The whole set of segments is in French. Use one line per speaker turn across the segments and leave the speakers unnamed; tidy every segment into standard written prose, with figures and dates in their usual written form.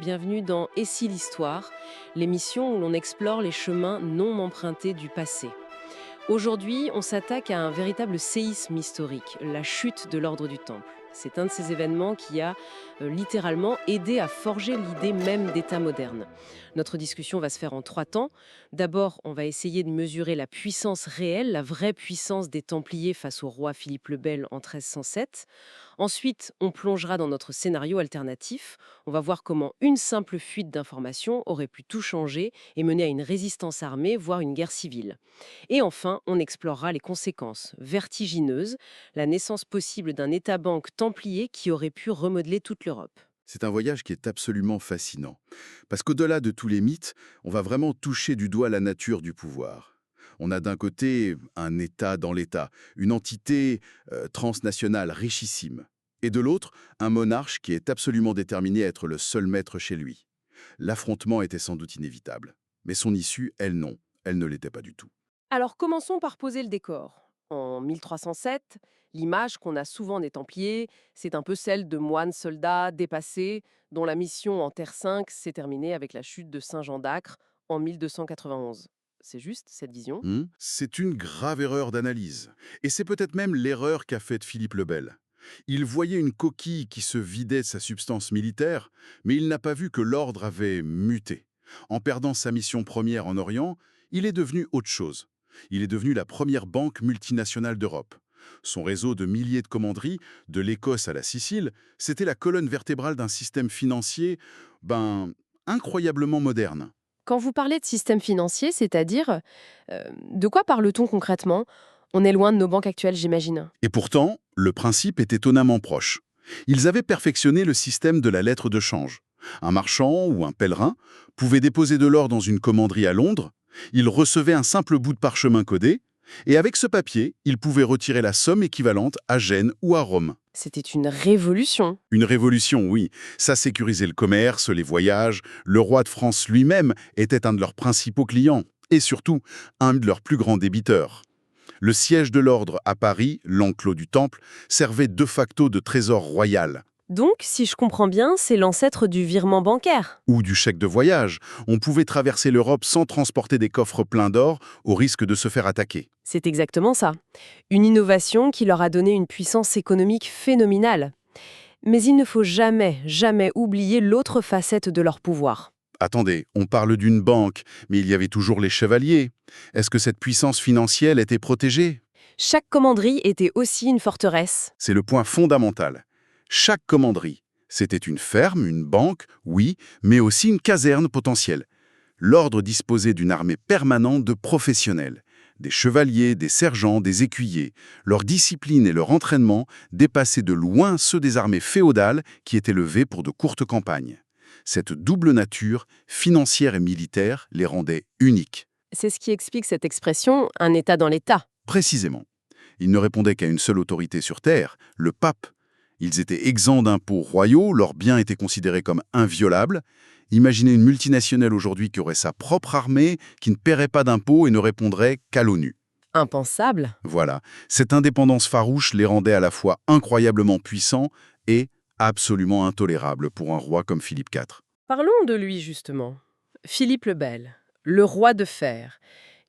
bienvenue dans Et si l'histoire, l'émission où l'on explore les chemins non empruntés du passé. Aujourd'hui, on s'attaque à un véritable séisme historique, la chute de l'ordre du Temple. C'est un de ces événements qui a littéralement aidé à forger l'idée même d'État moderne. Notre discussion va se faire en 3 temps. D'abord, on va essayer de mesurer la puissance réelle, la vraie puissance des Templiers face au roi Philippe le Bel en 1307. Ensuite, on plongera dans notre scénario alternatif. On va voir comment une simple fuite d'informations aurait pu tout changer et mener à une résistance armée, voire une guerre civile. Et enfin, on explorera les conséquences vertigineuses, la naissance possible d'un État-banque templier qui aurait pu remodeler toute l'Europe.
C'est un voyage qui est absolument fascinant. Parce qu'au-delà de tous les mythes, on va vraiment toucher du doigt la nature du pouvoir. On a d'un côté un État dans l'État, une entité transnationale richissime. Et de l'autre, un monarque qui est absolument déterminé à être le seul maître chez lui. L'affrontement était sans doute inévitable. Mais son issue, elle non, elle ne l'était pas du tout.
Alors commençons par poser le décor. En 1307, l'image qu'on a souvent des Templiers, c'est un peu celle de moines soldats dépassés, dont la mission en Terre Sainte s'est terminée avec la chute de Saint Jean d'Acre en 1291. C'est juste cette vision?
C'est une grave erreur d'analyse. Et c'est peut-être même l'erreur qu'a faite Philippe le Bel. Il voyait une coquille qui se vidait de sa substance militaire, mais il n'a pas vu que l'ordre avait muté. En perdant sa mission première en Orient, il est devenu autre chose. Il est devenu la première banque multinationale d'Europe. Son réseau de milliers de commanderies, de l'Écosse à la Sicile, c'était la colonne vertébrale d'un système financier, incroyablement moderne.
Quand vous parlez de système financier, c'est-à-dire, de quoi parle-t-on concrètement? On est loin de nos banques actuelles, j'imagine.
Et pourtant, le principe est étonnamment proche. Ils avaient perfectionné le système de la lettre de change. Un marchand ou un pèlerin pouvait déposer de l'or dans une commanderie à Londres, il recevait un simple bout de parchemin codé, et avec ce papier, il pouvait retirer la somme équivalente à Gênes ou à Rome.
C'était une révolution.
Une révolution, oui. Ça sécurisait le commerce, les voyages. Le roi de France lui-même était un de leurs principaux clients, et surtout, un de leurs plus grands débiteurs. Le siège de l'ordre à Paris, l'enclos du Temple, servait de facto de trésor royal.
Donc, si je comprends bien, c'est l'ancêtre du virement bancaire.
Ou du chèque de voyage. On pouvait traverser l'Europe sans transporter des coffres pleins d'or, au risque de se faire attaquer.
C'est exactement ça. Une innovation qui leur a donné une puissance économique phénoménale. Mais il ne faut jamais, jamais oublier l'autre facette de leur pouvoir.
Attendez, on parle d'une banque, mais il y avait toujours les chevaliers. Est-ce que cette puissance financière était protégée?
Chaque commanderie était aussi une forteresse.
C'est le point fondamental. Chaque commanderie, c'était une ferme, une banque, oui, mais aussi une caserne potentielle. L'ordre disposait d'une armée permanente de professionnels. Des chevaliers, des sergents, des écuyers. Leur discipline et leur entraînement dépassaient de loin ceux des armées féodales qui étaient levées pour de courtes campagnes. Cette double nature, financière et militaire, les rendait uniques.
C'est ce qui explique cette expression « un État dans l'État ».
Précisément. Ils ne répondaient qu'à une seule autorité sur Terre, le pape. Ils étaient exempts d'impôts royaux, leurs biens étaient considérés comme inviolables. Imaginez une multinationale aujourd'hui qui aurait sa propre armée, qui ne paierait pas d'impôts et ne répondrait qu'à l'ONU.
Impensable.
Voilà, cette indépendance farouche les rendait à la fois incroyablement puissants et absolument intolérables pour un roi comme Philippe IV.
Parlons de lui justement. Philippe le Bel, le roi de fer.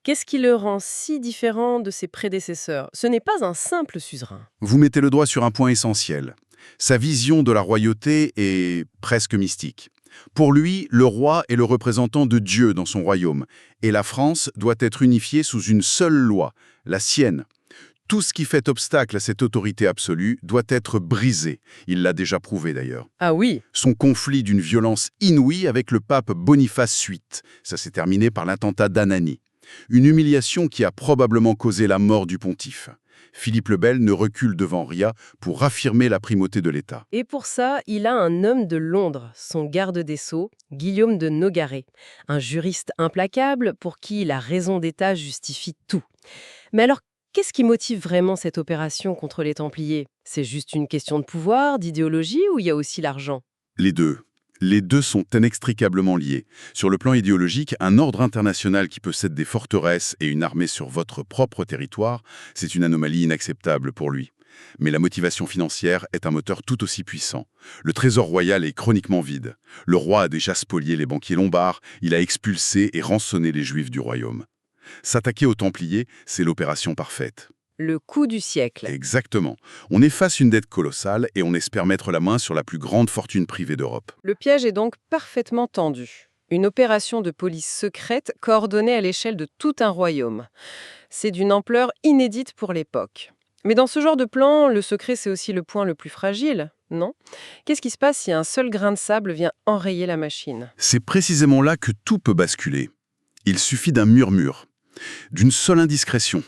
Qu'est-ce qui le rend si différent de ses prédécesseurs? Ce n'est pas un simple suzerain.
Vous mettez le doigt sur un point essentiel. Sa vision de la royauté est presque mystique. Pour lui, le roi est le représentant de Dieu dans son royaume, et la France doit être unifiée sous une seule loi, la sienne. Tout ce qui fait obstacle à cette autorité absolue doit être brisé. Il l'a déjà prouvé d'ailleurs.
Ah oui.
Son conflit d'une violence inouïe avec le pape Boniface VIII. Ça s'est terminé par l'attentat d'Ananie. Une humiliation qui a probablement causé la mort du pontife. Philippe le Bel ne recule devant rien pour affirmer la primauté de l'État.
Et pour ça, il a un homme de Londres, son garde des Sceaux, Guillaume de Nogaret, un juriste implacable pour qui la raison d'État justifie tout. Mais alors, qu'est-ce qui motive vraiment cette opération contre les Templiers? C'est juste une question de pouvoir, d'idéologie ou il y a aussi l'argent?
Les deux. Les deux sont inextricablement liés. Sur le plan idéologique, un ordre international qui possède des forteresses et une armée sur votre propre territoire, c'est une anomalie inacceptable pour lui. Mais la motivation financière est un moteur tout aussi puissant. Le trésor royal est chroniquement vide. Le roi a déjà spolié les banquiers lombards, il a expulsé et rançonné les juifs du royaume. S'attaquer aux Templiers, c'est l'opération parfaite.
Le coup du siècle.
Exactement. On efface une dette colossale et on espère mettre la main sur la plus grande fortune privée d'Europe.
Le piège est donc parfaitement tendu. Une opération de police secrète coordonnée à l'échelle de tout un royaume. C'est d'une ampleur inédite pour l'époque. Mais dans ce genre de plan, le secret, c'est aussi le point le plus fragile, non? Qu'est-ce qui se passe si un seul grain de sable vient enrayer la machine?
C'est précisément là que tout peut basculer. Il suffit d'un murmure, d'une seule indiscrétion.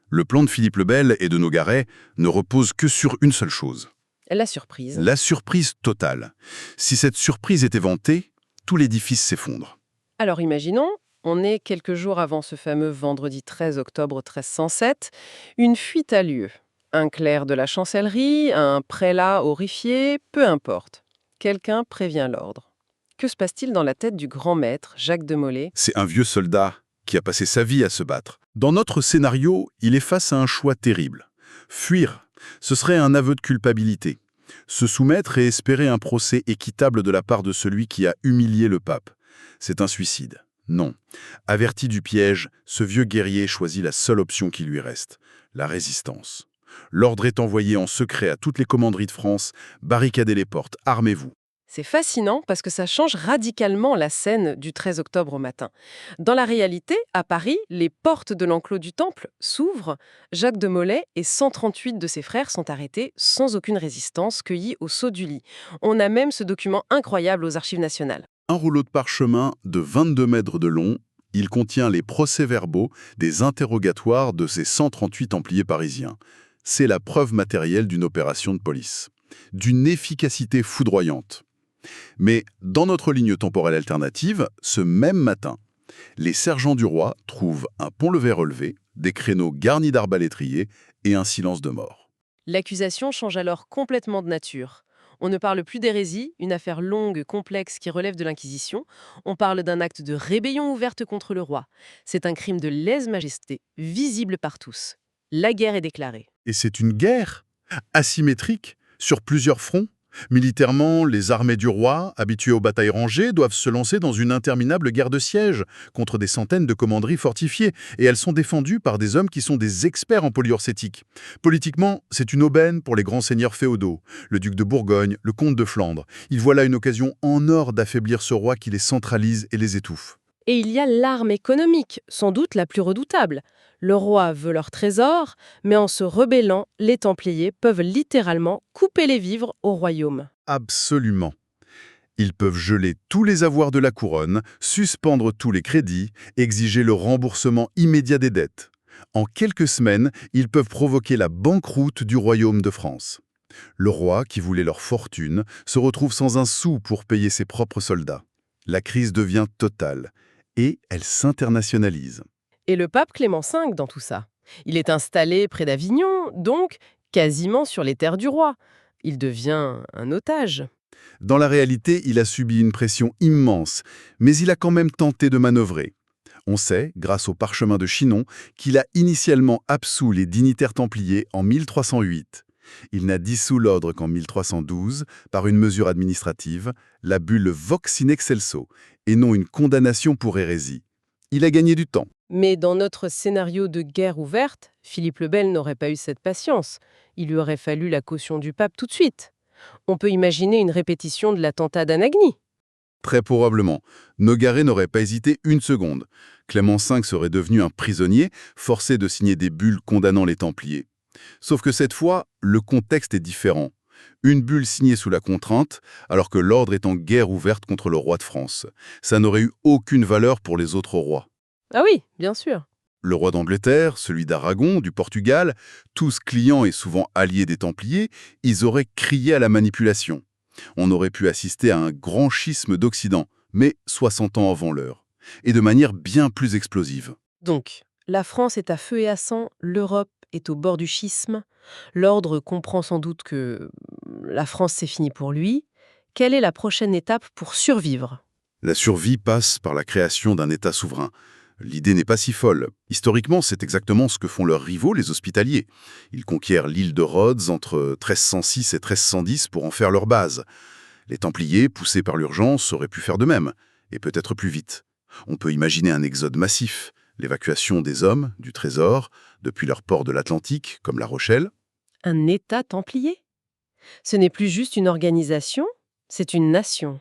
Le plan de Philippe le Bel et de Nogaret ne repose que sur une seule chose.
La surprise.
La surprise totale. Si cette surprise était vantée, tout l'édifice s'effondre.
Alors imaginons, on est quelques jours avant ce fameux vendredi 13 octobre 1307, une fuite a lieu. Un clerc de la chancellerie, un prélat horrifié, peu importe. Quelqu'un prévient l'ordre. Que se passe-t-il dans la tête du grand maître, Jacques de Molay?
C'est un vieux soldat qui a passé sa vie à se battre. Dans notre scénario, il est face à un choix terrible. Fuir, ce serait un aveu de culpabilité. Se soumettre et espérer un procès équitable de la part de celui qui a humilié le pape. C'est un suicide. Non. Averti du piège, ce vieux guerrier choisit la seule option qui lui reste, la résistance. L'ordre est envoyé en secret à toutes les commanderies de France, barricadez les portes, armez-vous.
C'est fascinant parce que ça change radicalement la scène du 13 octobre au matin. Dans la réalité, à Paris, les portes de l'enclos du Temple s'ouvrent. Jacques de Molay et 138 de ses frères sont arrêtés sans aucune résistance, cueillis au saut du lit. On a même ce document incroyable aux Archives nationales.
Un rouleau de parchemin de 22 mètres de long, il contient les procès-verbaux des interrogatoires de ces 138 Templiers parisiens. C'est la preuve matérielle d'une opération de police, d'une efficacité foudroyante. Mais dans notre ligne temporelle alternative, ce même matin, les sergents du roi trouvent un pont-levé relevé, des créneaux garnis d'arbalétriers et un silence de mort.
L'accusation change alors complètement de nature. On ne parle plus d'hérésie, une affaire longue, complexe qui relève de l'Inquisition. On parle d'un acte de rébellion ouverte contre le roi. C'est un crime de lèse-majesté, visible par tous. La guerre est déclarée.
Et c'est une guerre asymétrique sur plusieurs fronts. Militairement, les armées du roi, habituées aux batailles rangées, doivent se lancer dans une interminable guerre de siège contre des centaines de commanderies fortifiées, et elles sont défendues par des hommes qui sont des experts en polyurcétique. Politiquement, c'est une aubaine pour les grands seigneurs féodaux, le duc de Bourgogne, le comte de Flandre. Ils voient là une occasion en or d'affaiblir ce roi qui les centralise et les étouffe.
Et il y a l'arme économique, sans doute la plus redoutable. Le roi veut leur trésor, mais en se rebellant, les Templiers peuvent littéralement couper les vivres au royaume.
Absolument. Ils peuvent geler tous les avoirs de la couronne, suspendre tous les crédits, exiger le remboursement immédiat des dettes. En quelques semaines, ils peuvent provoquer la banqueroute du royaume de France. Le roi, qui voulait leur fortune, se retrouve sans un sou pour payer ses propres soldats. La crise devient totale et elle s'internationalise.
Et le pape Clément V dans tout ça. Il est installé près d'Avignon, donc quasiment sur les terres du roi. Il devient un otage.
Dans la réalité, il a subi une pression immense, mais il a quand même tenté de manœuvrer. On sait, grâce au parchemin de Chinon, qu'il a initialement absous les dignitaires templiers en 1308. Il n'a dissous l'ordre qu'en 1312 par une mesure administrative, la bulle Vox in excelso, et non une condamnation pour hérésie. Il a gagné du temps.
Mais dans notre scénario de guerre ouverte, Philippe le Bel n'aurait pas eu cette patience. Il lui aurait fallu la caution du pape tout de suite. On peut imaginer une répétition de l'attentat d'Anagni.
Très probablement. Nogaret n'aurait pas hésité une seconde. Clément V serait devenu un prisonnier, forcé de signer des bulles condamnant les Templiers. Sauf que cette fois, le contexte est différent. Une bulle signée sous la contrainte, alors que l'ordre est en guerre ouverte contre le roi de France. Ça n'aurait eu aucune valeur pour les autres rois.
Ah oui, bien sûr.
Le roi d'Angleterre, celui d'Aragon, du Portugal, tous clients et souvent alliés des Templiers, ils auraient crié à la manipulation. On aurait pu assister à un grand schisme d'Occident, mais 60 ans avant l'heure, et de manière bien plus explosive.
Donc, la France est à feu et à sang, l'Europe est au bord du schisme. L'ordre comprend sans doute que la France c'est fini pour lui. Quelle est la prochaine étape pour survivre?
La survie passe par la création d'un État souverain. L'idée n'est pas si folle. Historiquement, c'est exactement ce que font leurs rivaux, les Hospitaliers. Ils conquièrent l'île de Rhodes entre 1306 et 1310 pour en faire leur base. Les Templiers, poussés par l'urgence, auraient pu faire de même, et peut-être plus vite. On peut imaginer un exode massif, l'évacuation des hommes, du trésor, depuis leur port de l'Atlantique, comme La Rochelle.
Un État templier? Ce n'est plus juste une organisation, c'est une nation.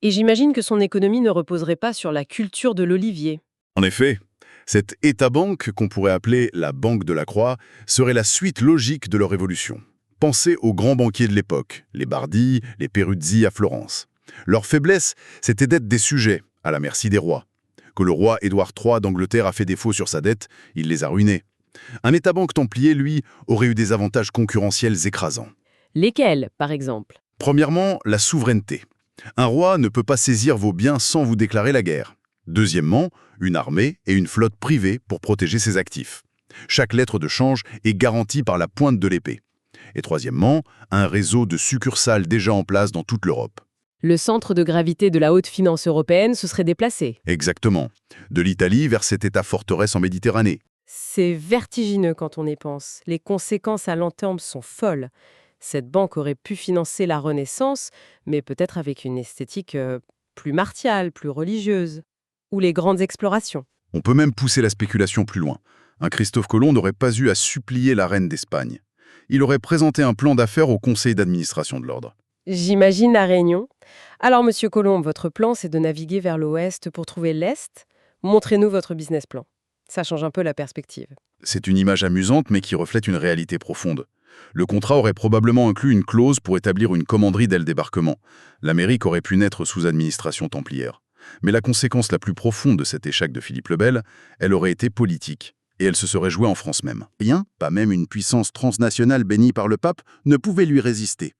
Et j'imagine que son économie ne reposerait pas sur la culture de l'olivier.
En effet, cette État-banque, qu'on pourrait appeler la Banque de la Croix, serait la suite logique de leur évolution. Pensez aux grands banquiers de l'époque, les Bardi, les Peruzzi à Florence. Leur faiblesse, c'était d'être des sujets, à la merci des rois. Que le roi Édouard III d'Angleterre a fait défaut sur sa dette, il les a ruinés. Un État-banque templier, lui, aurait eu des avantages concurrentiels écrasants.
Lesquels, par exemple?
Premièrement, la souveraineté. Un roi ne peut pas saisir vos biens sans vous déclarer la guerre. Deuxièmement, une armée et une flotte privée pour protéger ses actifs. Chaque lettre de change est garantie par la pointe de l'épée. Et troisièmement, un réseau de succursales déjà en place dans toute l'Europe.
Le centre de gravité de la haute finance européenne se serait déplacé.
Exactement. De l'Italie vers cet État-forteresse en Méditerranée.
C'est vertigineux quand on y pense. Les conséquences à long terme sont folles. Cette banque aurait pu financer la Renaissance, mais peut-être avec une esthétique plus martiale, plus religieuse. Ou les grandes explorations.
On peut même pousser la spéculation plus loin. Un Christophe Colomb n'aurait pas eu à supplier la reine d'Espagne. Il aurait présenté un plan d'affaires au conseil d'administration de l'ordre.
J'imagine la réunion. Alors, monsieur Colomb, votre plan, c'est de naviguer vers l'ouest pour trouver l'est. Montrez-nous votre business plan. Ça change un peu la perspective.
C'est une image amusante, mais qui reflète une réalité profonde. Le contrat aurait probablement inclus une clause pour établir une commanderie dès le débarquement. L'Amérique aurait pu naître sous administration templière. Mais la conséquence la plus profonde de cet échec de Philippe le Bel, elle aurait été politique. Et elle se serait jouée en France même. Rien, pas même une puissance transnationale bénie par le pape, ne pouvait lui résister.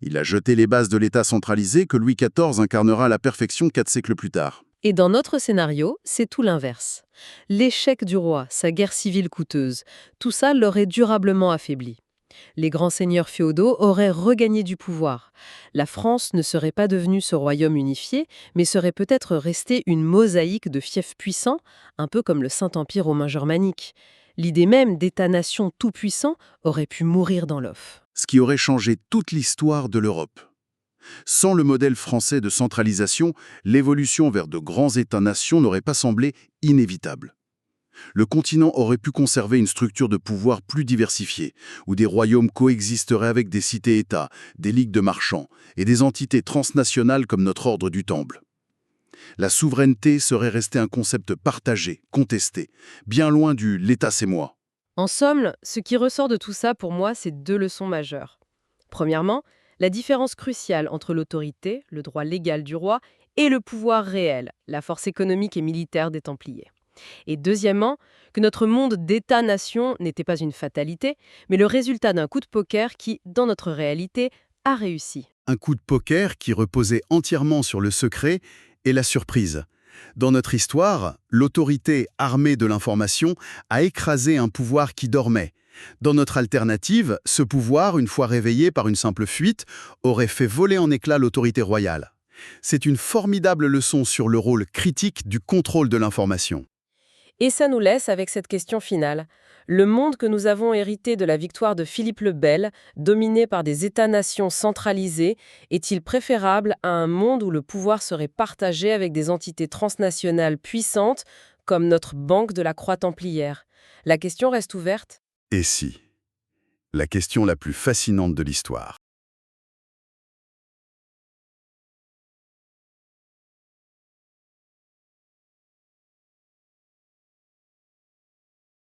Il a jeté les bases de l'État centralisé que Louis XIV incarnera à la perfection 4 siècles plus tard.
Et dans notre scénario, c'est tout l'inverse. L'échec du roi, sa guerre civile coûteuse, tout ça l'aurait durablement affaibli. Les grands seigneurs féodaux auraient regagné du pouvoir. La France ne serait pas devenue ce royaume unifié, mais serait peut-être restée une mosaïque de fiefs puissants, un peu comme le Saint-Empire romain germanique. L'idée même d'État-nation tout-puissant aurait pu mourir dans l'œuf.
Ce qui aurait changé toute l'histoire de l'Europe. Sans le modèle français de centralisation, l'évolution vers de grands États-nations n'aurait pas semblé inévitable. Le continent aurait pu conserver une structure de pouvoir plus diversifiée, où des royaumes coexisteraient avec des cités-États, des ligues de marchands et des entités transnationales comme notre ordre du Temple. La souveraineté serait restée un concept partagé, contesté, bien loin du « l'État c'est moi ».
En somme, ce qui ressort de tout ça pour moi, c'est deux leçons majeures. Premièrement, la différence cruciale entre l'autorité, le droit légal du roi, et le pouvoir réel, la force économique et militaire des Templiers. Et deuxièmement, que notre monde d'État-nation n'était pas une fatalité, mais le résultat d'un coup de poker qui, dans notre réalité, a réussi.
Un coup de poker qui reposait entièrement sur le secret et la surprise. Dans notre histoire, l'autorité armée de l'information a écrasé un pouvoir qui dormait. Dans notre alternative, ce pouvoir, une fois réveillé par une simple fuite, aurait fait voler en éclats l'autorité royale. C'est une formidable leçon sur le rôle critique du contrôle de l'information.
Et ça nous laisse avec cette question finale. Le monde que nous avons hérité de la victoire de Philippe le Bel, dominé par des États-nations centralisés, est-il préférable à un monde où le pouvoir serait partagé avec des entités transnationales puissantes, comme notre Banque de la Croix templière? La question reste ouverte.
Et si? La question la plus fascinante de l'histoire.